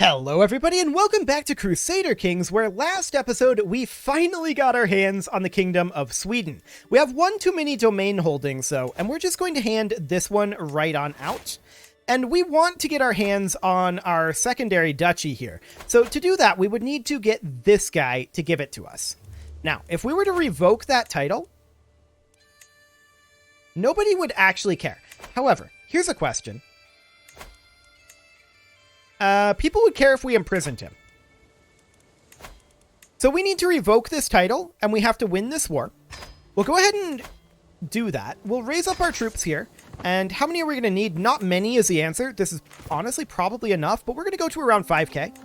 Hello everybody and welcome back to Crusader Kings, where last episode we finally got our hands on the Kingdom of Sweden. We have one too many domain holdings though, and we're just going to hand this one right on out. And we want to get our hands on our secondary duchy here. So to do that, we would need to get this guy to give it to us. Now, if we were to revoke that title, nobody would actually care. However, here's a question. People would care if we imprisoned him. So we need to revoke this title, and we have to win this war. We'll go ahead and do that. We'll raise up our troops here. And how many are we going to need? Not many is the answer. This is honestly probably enough, but we're going to go to around 5k.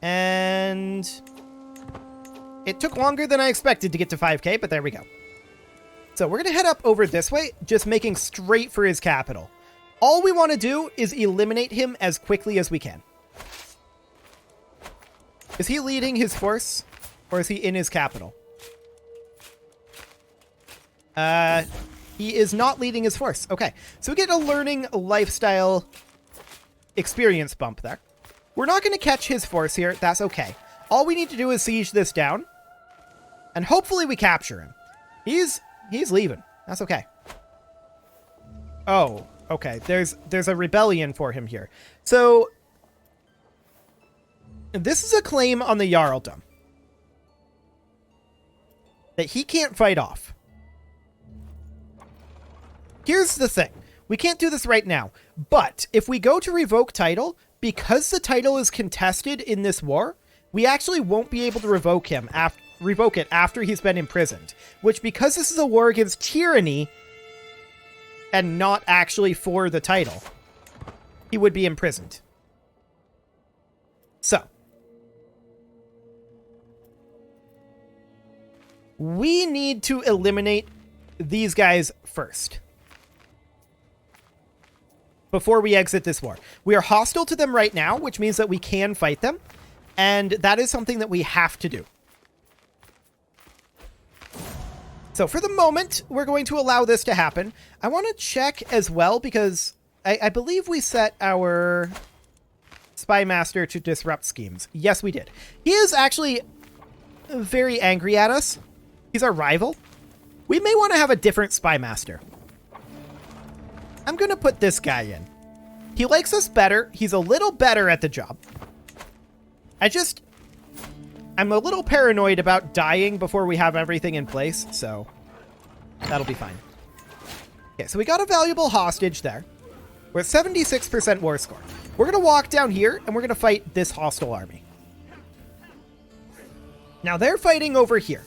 And it took longer than I expected to get to 5k, but there we go. So we're going to head up over this way, just making straight for his capital. All we want to do is eliminate him as quickly as we can. Is he leading his force? Or is he in his capital? He is not leading his force. Okay, so we get a learning lifestyle experience bump there. We're not going to catch his force here. That's okay. All we need to do is siege this down. And hopefully we capture him. He's leaving. That's okay. Oh, okay. There's a rebellion for him here. So this is a claim on the Jarldom that he can't fight off. Here's the thing. We can't do this right now, but if we go to revoke title, because the title is contested in this war, we actually won't be able to revoke it after he's been imprisoned, which, because this is a war against tyranny and not actually for the title, he would be imprisoned. So we need to eliminate these guys first before we exit this war. We are hostile to them right now, which means that we can fight them, and that is something that we have to do. So for the moment, we're going to allow this to happen. I want to check as well, because I believe we set our spy master to disrupt schemes. Yes, we did. He is actually very angry at us. He's our rival. We may want to have a different spy master. I'm going to put this guy in. He likes us better. He's a little better at the job. I'm a little paranoid about dying before we have everything in place, so that'll be fine. Okay, so we got a valuable hostage there. We're at 76% war score. We're going to walk down here, and we're going to fight this hostile army. Now, they're fighting over here.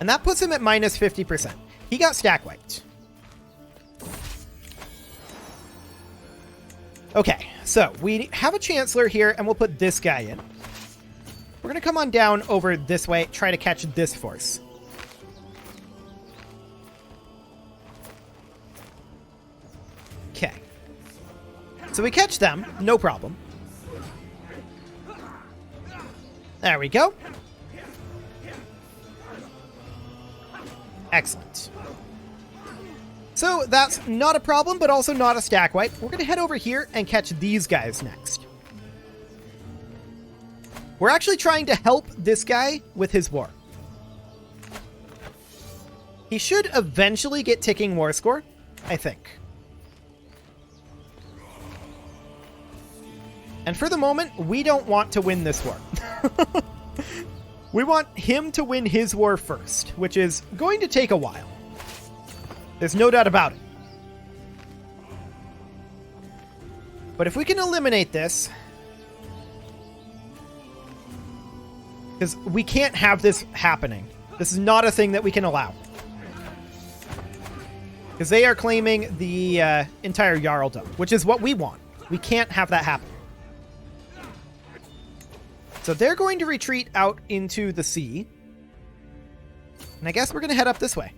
And that puts him at minus 50%. He got stack wiped. Okay, so we have a chancellor here, and we'll put this guy in. We're going to come on down over this way, try to catch this force. Okay. So we catch them, no problem. There we go. Excellent. So that's not a problem, but also not a stack wipe. We're going to head over here and catch these guys next. We're actually trying to help this guy with his war. He should eventually get ticking war score, I think. And for the moment, we don't want to win this war. We want him to win his war first, which is going to take a while. There's no doubt about it. But if we can eliminate this, because we can't have this happening. This is not a thing that we can allow. Because they are claiming the entire Jarldom, which is what we want. We can't have that happen. So they're going to retreat out into the sea. And I guess we're going to head up this way.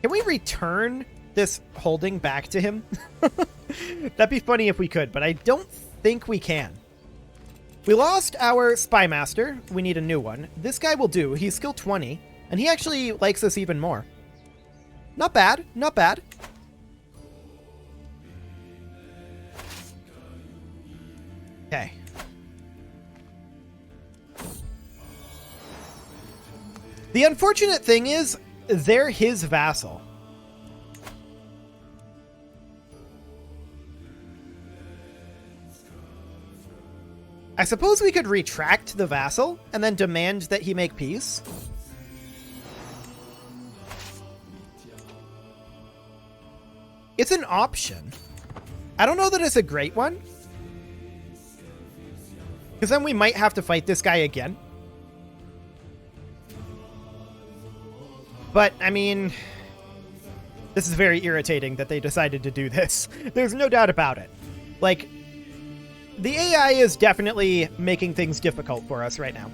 Can we return this holding back to him? That'd be funny if we could, but I don't think we can. We lost our spy master. We need a new one. This guy will do. He's skill 20, and he actually likes us even more. Not bad, not bad. Okay. The unfortunate thing is, they're his vassal. I suppose we could retract the vassal and then demand that he make peace. It's an option. I don't know that it's a great one. Because then we might have to fight this guy again. But, I mean, this is very irritating that they decided to do this. There's no doubt about it. Like, the AI is definitely making things difficult for us right now.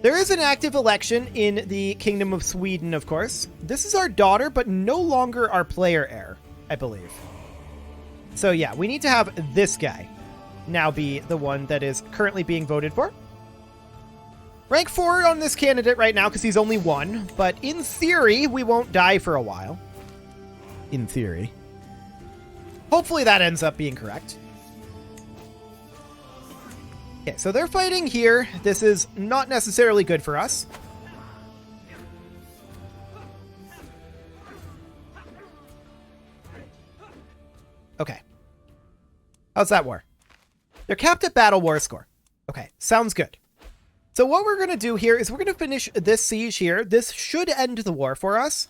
There is an active election in the Kingdom of Sweden, of course. This is our daughter, but no longer our player heir, I believe. So yeah, we need to have this guy now be the one that is currently being voted for. Rank 4 on this candidate right now because he's only 1, but in theory, we won't die for a while. In theory. Hopefully that ends up being correct. Okay, so they're fighting here. This is not necessarily good for us. Okay. How's that war? They're capped at battle war score. Okay, sounds good. So what we're going to do here is we're going to finish this siege here. This should end the war for us.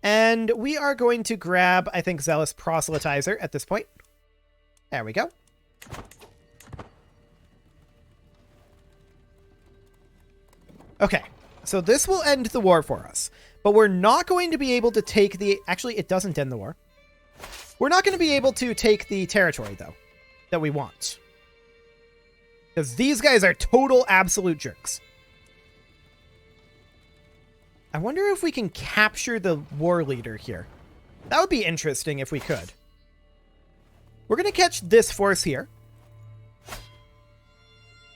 And we are going to grab, I think, Zealous Proselytizer at this point. There we go. Okay, so this will end the war for us. But we're not going to be able to take the... Actually, it doesn't end the war. We're not going to be able to take the territory, though, that we want. Because these guys are total absolute jerks. I wonder if we can capture the war leader here. That would be interesting if we could. We're going to catch this force here.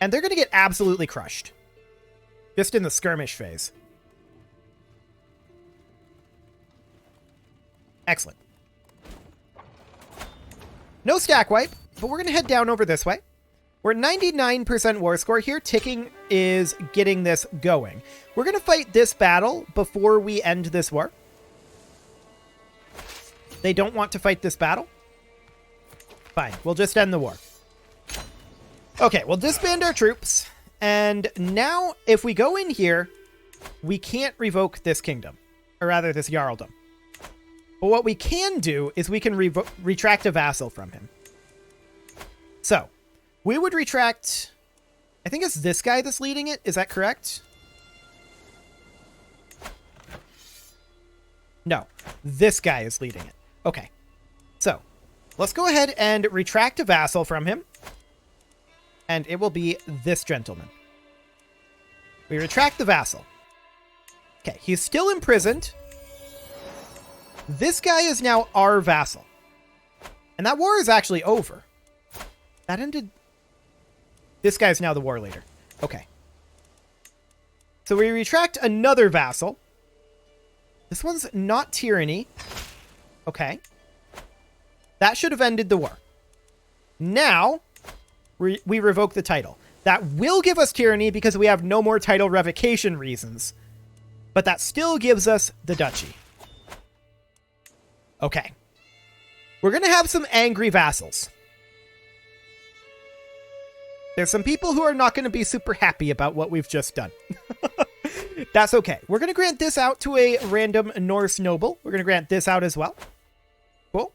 And they're going to get absolutely crushed. Just in the skirmish phase. Excellent. No stack wipe, but we're going to head down over this way. We're at 99% war score here. Ticking is getting this going. We're going to fight this battle before we end this war. They don't want to fight this battle. Fine, we'll just end the war. Okay, we'll disband our troops. And now, if we go in here, we can't revoke this kingdom. Or rather, this Jarldom. But what we can do is we can retract a vassal from him. So, we would retract... I think it's this guy that's leading it. Is that correct? No, this guy is leading it. Okay. So, let's go ahead and retract a vassal from him. And it will be this gentleman. We retract the vassal. Okay, he's still imprisoned. This guy is now our vassal. And that war is actually over. That ended... This guy's now the war leader. Okay. So we retract another vassal. This one's not tyranny. Okay. That should have ended the war. Now, we revoke the title. That will give us tyranny because we have no more title revocation reasons. But that still gives us the duchy. Okay. We're going to have some angry vassals. There's some people who are not going to be super happy about what we've just done. That's okay. We're going to grant this out to a random Norse noble. We're going to grant this out as well. Cool.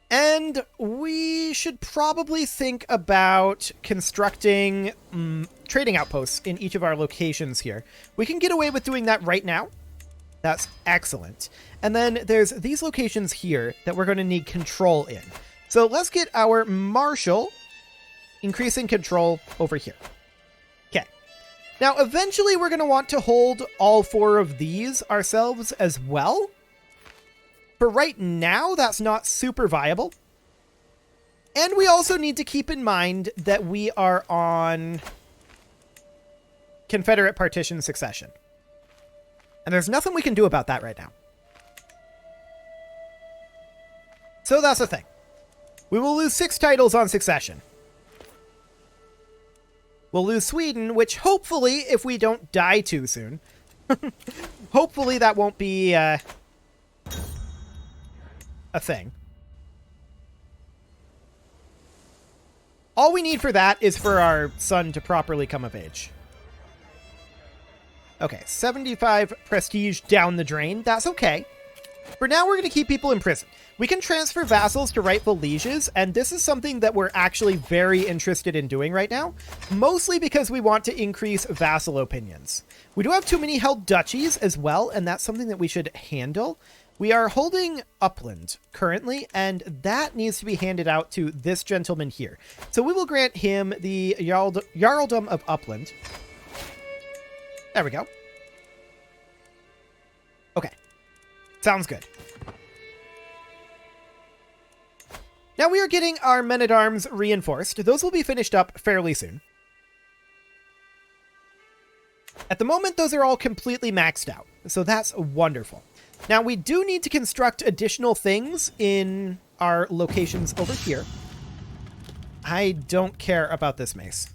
And we should probably think about constructing trading outposts in each of our locations here. We can get away with doing that right now. That's excellent. And then there's these locations here that we're going to need control in. So let's get our marshal increasing control over here. Okay. Now, eventually we're going to want to hold all 4 of these ourselves as well. For right now, that's not super viable. And we also need to keep in mind that we are on Confederate partition succession. And there's nothing we can do about that right now. So that's the thing. We will lose 6 titles on succession. We'll lose Sweden, which hopefully, if we don't die too soon, hopefully that won't be a thing. All we need for that is for our son to properly come of age. Okay, 75 prestige down the drain. That's okay. For now, we're going to keep people in prison. We can transfer vassals to rightful lieges, and this is something that we're actually very interested in doing right now, mostly because we want to increase vassal opinions. We do have too many held duchies as well, and that's something that we should handle. We are holding Upland currently, and that needs to be handed out to this gentleman here. So we will grant him the Jarldom of Upland. There we go. Okay. Sounds good. Now we are getting our men-at-arms reinforced. Those will be finished up fairly soon. At the moment, those are all completely maxed out, so that's wonderful. Now, we do need to construct additional things in our locations over here. I don't care about this mace.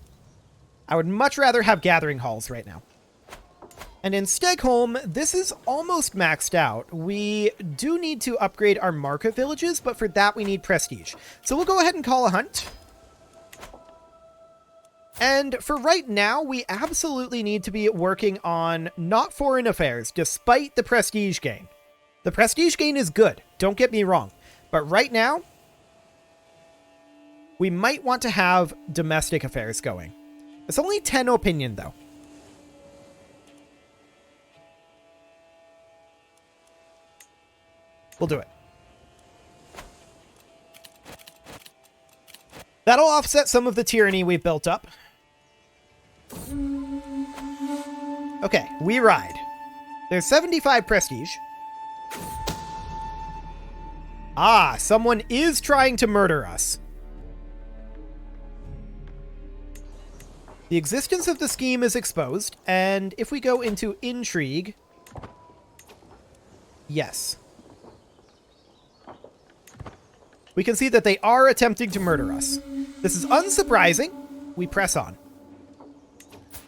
I would much rather have gathering halls right now. And in Stegholm, this is almost maxed out. We do need to upgrade our market villages, but for that we need prestige. So we'll go ahead and call a hunt. And for right now, we absolutely need to be working on not foreign affairs, despite the prestige gain. The prestige gain is good, don't get me wrong. But right now, we might want to have domestic affairs going. It's only 10 opinion, though. We'll do it. That'll offset some of the tyranny we've built up. Okay, we ride. There's 75 prestige. Ah, someone is trying to murder us. The existence of the scheme is exposed, and if we go into intrigue... Yes. We can see that they are attempting to murder us. This is unsurprising. We press on.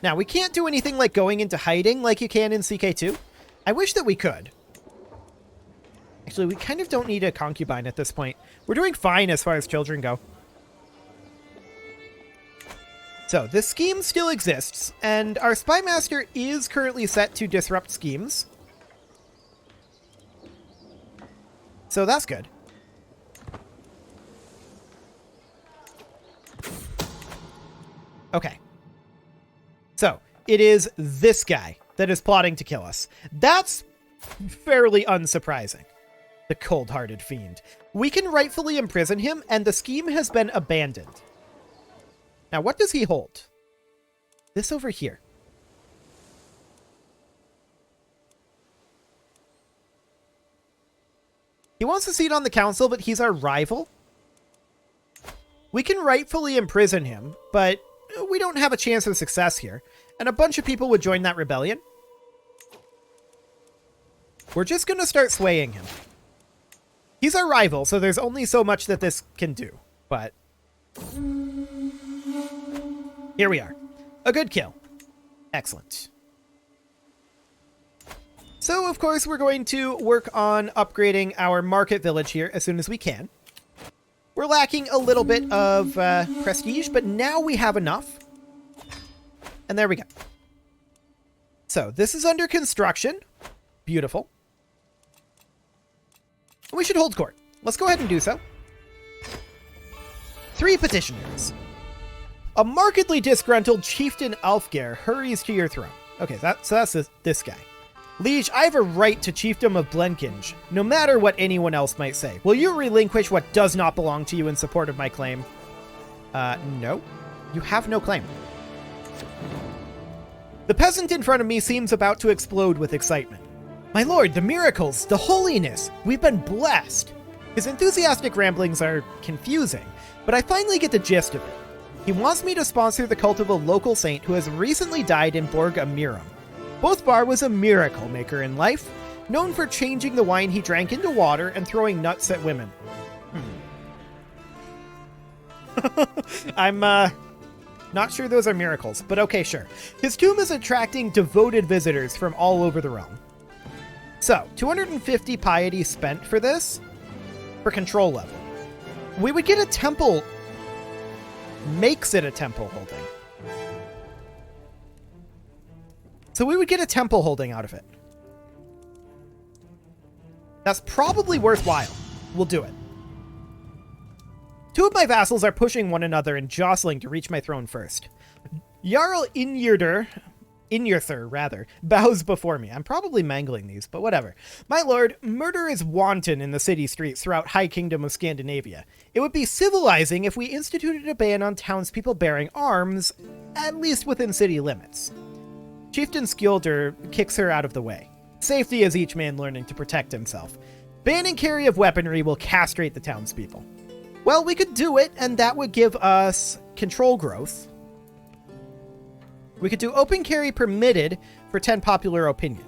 Now, we can't do anything like going into hiding like you can in CK2. I wish that we could. Actually, we kind of don't need a concubine at this point. We're doing fine as far as children go. So, this scheme still exists, and our spy master is currently set to disrupt schemes. So that's good. Okay. So, it is this guy that is plotting to kill us. That's fairly unsurprising. The cold-hearted fiend. We can rightfully imprison him, and the scheme has been abandoned. Now, what does he hold? This over here. He wants a seat on the council, but he's our rival. We can rightfully imprison him, but we don't have a chance of success here. And a bunch of people would join that rebellion. We're just going to start swaying him. He's our rival, so there's only so much that this can do. But here we are. A good kill. Excellent. So, of course, we're going to work on upgrading our market village here as soon as we can. We're lacking a little bit of prestige, but now we have enough. And there we go. So, this is under construction. Beautiful. We should hold court. Let's go ahead and do so. 3 petitioners. A markedly disgruntled chieftain Alfgeir hurries to your throne. Okay, so that's this guy. Liege, I have a right to chiefdom of Blenkinge, no matter what anyone else might say. Will you relinquish what does not belong to you in support of my claim? No. You have no claim. The peasant in front of me seems about to explode with excitement. My lord, the miracles, the holiness, we've been blessed. His enthusiastic ramblings are confusing, but I finally get the gist of it. He wants me to sponsor the cult of a local saint who has recently died in Borg Amirum. Bothbar was a miracle maker in life, known for changing the wine he drank into water and throwing nuts at women. I'm, not sure those are miracles, but okay, sure. His tomb is attracting devoted visitors from all over the realm. So, 250 piety spent for this, for control level. We would get a temple, makes it a temple holding. So we would get a temple holding out of it. That's probably worthwhile. We'll do it. Two of my vassals are pushing one another and jostling to reach my throne first. Jarl Injurthur, bows before me. I'm probably mangling these, but whatever. My lord, murder is wanton in the city streets throughout High Kingdom of Scandinavia. It would be civilizing if we instituted a ban on townspeople bearing arms, at least within city limits. Chieftain Skilder kicks her out of the way. Safety is each man learning to protect himself. Banning carry of weaponry will castrate the townspeople. Well, we could do it, and that would give us control growth. We could do open carry permitted for 10 popular opinion.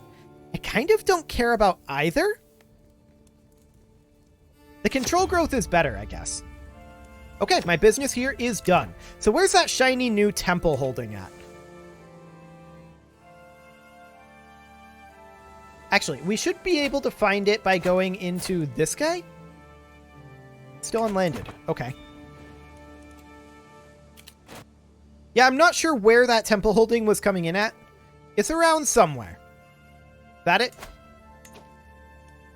I kind of don't care about either. The control growth is better, I guess. Okay, my business here is done. So where's that shiny new temple holding at? Actually, we should be able to find it by going into this guy. Still unlanded. Okay. Yeah, I'm not sure where that temple holding was coming in at. It's around somewhere. That it?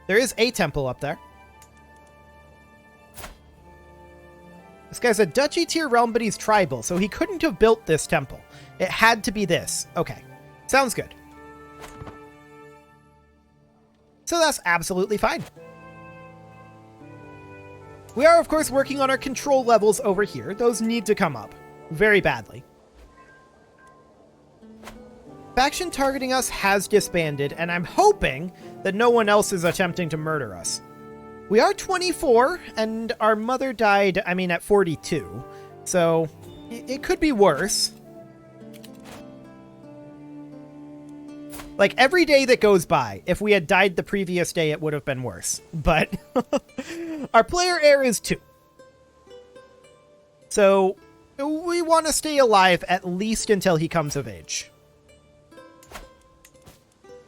There is a temple up there. This guy's a duchy tier realm, but he's tribal, so he couldn't have built this temple. It had to be this. Okay. Sounds good. So that's absolutely fine. We are, of course, working on our control levels over here. Those need to come up very badly. Faction targeting us has disbanded, and I'm hoping that no one else is attempting to murder us. We are 24, and our mother died, at 42. So it could be worse. Like, every day that goes by, if we had died the previous day, it would have been worse. But our player heir is 2. So we want to stay alive at least until he comes of age.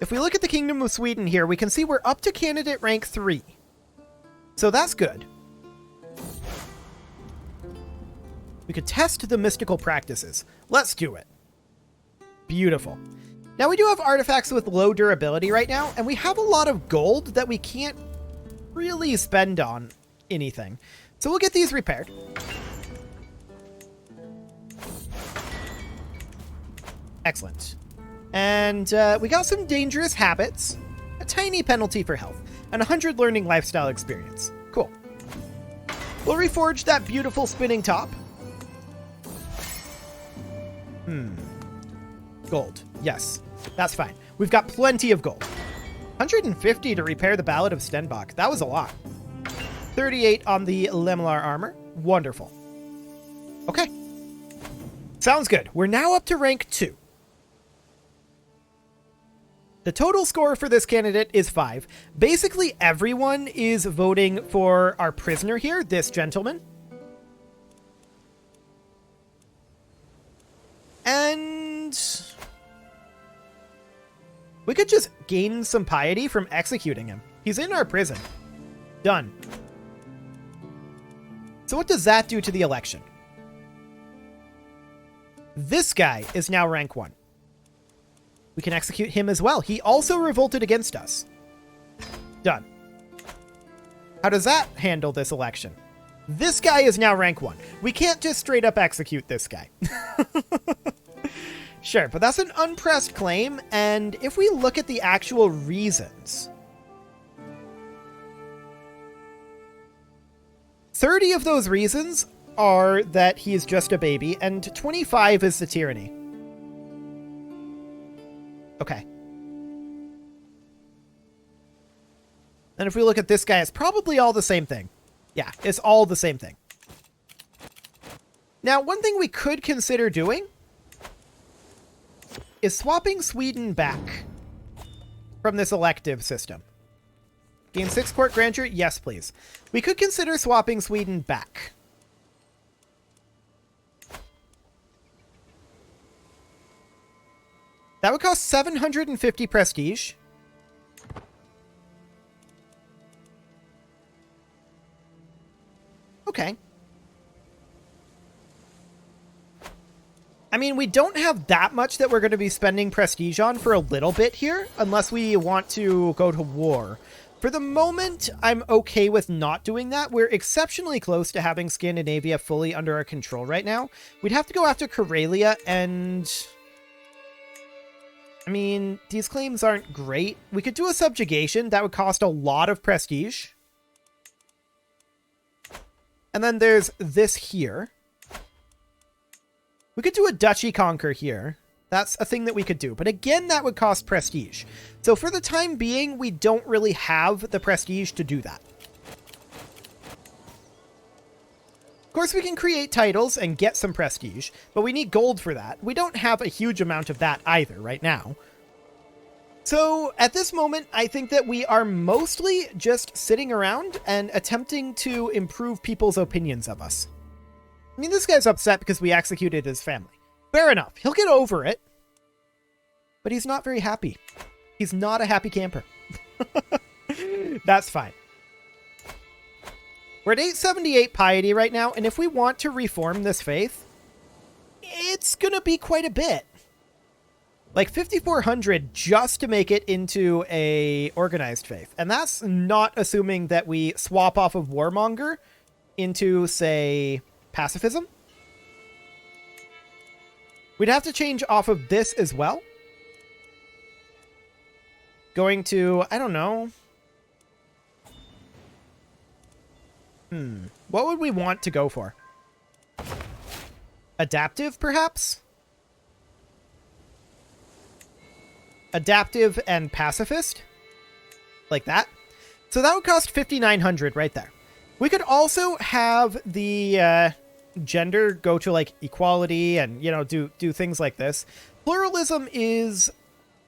If we look at the Kingdom of Sweden here, we can see we're up to candidate rank 3. So that's good. We could test the mystical practices. Let's do it. Beautiful. Now, we do have artifacts with low durability right now, and we have a lot of gold that we can't really spend on anything. So we'll get these repaired. Excellent. And we got some dangerous habits, a tiny penalty for health, and 100 learning lifestyle experience. Cool. We'll reforge that beautiful spinning top. Gold. Yes. That's fine. We've got plenty of gold. 150 to repair the Ballad of Stenbach. That was a lot. 38 on the Lemelar armor. Wonderful. Okay. Sounds good. We're now up to rank 2. The total score for this candidate is 5. Basically, everyone is voting for our prisoner here, this gentleman. And we could just gain some piety from executing him. He's in our prison. Done. So what does that do to the election? This guy is now rank 1. We can execute him as well. He also revolted against us. Done. How does that handle this election? This guy is now rank 1. We can't just straight up execute this guy. Sure, but that's an unpressed claim, and if we look at the actual reasons, 30 of those reasons are that he is just a baby, and 25 is the tyranny. Okay. And if we look at this guy, it's probably all the same thing. Yeah, it's all the same thing. Now, one thing we could consider doing is swapping Sweden back from this elective system. Gain 6 court grandeur? Yes, please. We could consider swapping Sweden back. That would cost 750 prestige. Okay. I mean, we don't have that much that we're going to be spending prestige on for a little bit here, unless we want to go to war. For the moment, I'm okay with not doing that. We're exceptionally close to having Scandinavia fully under our control right now. We'd have to go after Karelia, and I mean, these claims aren't great. We could do a subjugation. That would cost a lot of prestige. And then there's this here. We could do a duchy conquer here. That's a thing that we could do. But again, that would cost prestige. So for the time being, we don't really have the prestige to do that. Of course, we can create titles and get some prestige, but we need gold for that. We don't have a huge amount of that either right now. So at this moment, I think that we are mostly just sitting around and attempting to improve people's opinions of us. I mean, this guy's upset because we executed his family. Fair enough. He'll get over it. But he's not very happy. He's not a happy camper. That's fine. We're at 878 piety right now, and if we want to reform this faith, it's gonna be quite a bit. Like 5,400 just to make it into a organized faith. And that's not assuming that we swap off of Warmonger into, say, pacifism. We'd have to change off of this as well. Going to, I don't know. What would we want to go for? Adaptive, perhaps? Adaptive and pacifist? Like that? So that would cost 5,900 right there. We could also have the gender go to like equality and, you know, do things like this. Pluralism is,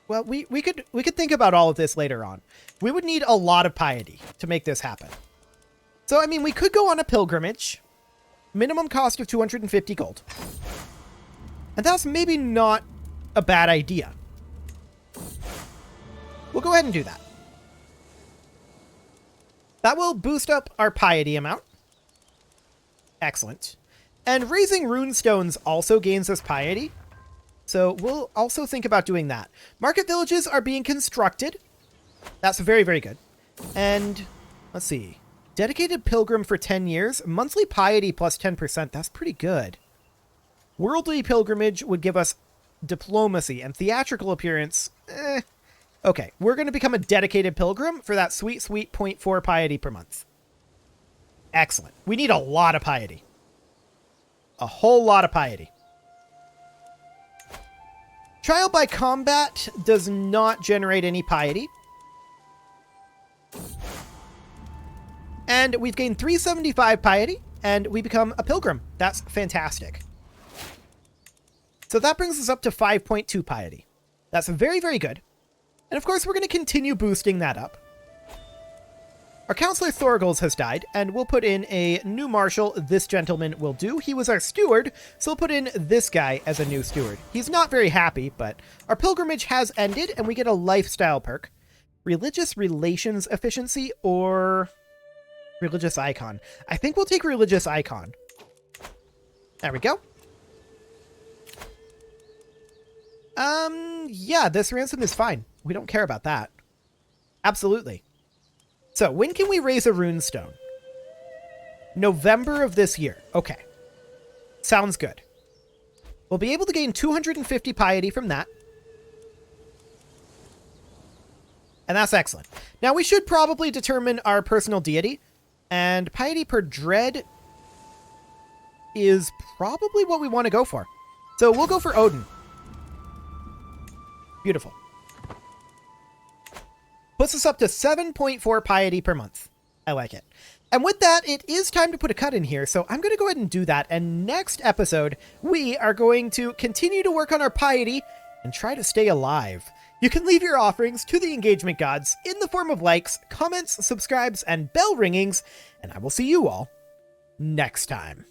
well, we could think about all of this later on. We would need a lot of piety to make this happen. So, I mean, we could go on a pilgrimage. Minimum cost of 250 gold. And that's maybe not a bad idea. We'll go ahead and do that. That will boost up our piety amount. Excellent. And raising runestones also gains us piety. So we'll also think about doing that. Market villages are being constructed. That's very, very good. And let's see. Dedicated pilgrim for 10 years. Monthly piety plus 10%. That's pretty good. Worldly pilgrimage would give us diplomacy and theatrical appearance. Okay, we're going to become a dedicated pilgrim for that sweet, sweet 0.4 piety per month. Excellent. We need a lot of piety. A whole lot of piety. Trial by combat does not generate any piety. And we've gained 375 piety, and we become a pilgrim. That's fantastic. So that brings us up to 5.2 piety. That's very, very good. And of course, we're going to continue boosting that up. Our Counselor Thorgils has died, and we'll put in a new marshal. This gentleman will do. He was our steward, so we'll put in this guy as a new steward. He's not very happy, but our pilgrimage has ended, and we get a lifestyle perk. Religious relations efficiency or religious icon. I think we'll take religious icon. There we go. Yeah, this ransom is fine. We don't care about that. Absolutely. So, when can we raise a runestone? November of this year. Okay. Sounds good. We'll be able to gain 250 piety from that. And that's excellent. Now, we should probably determine our personal deity. And piety per dread is probably what we want to go for. So, we'll go for Odin. Beautiful. Puts us up to 7.4 piety per month. I like it. And with that, it is time to put a cut in here, so I'm going to go ahead and do that. And next episode, we are going to continue to work on our piety and try to stay alive. You can leave your offerings to the engagement gods in the form of likes, comments, subscribes, and bell ringings, and I will see you all next time.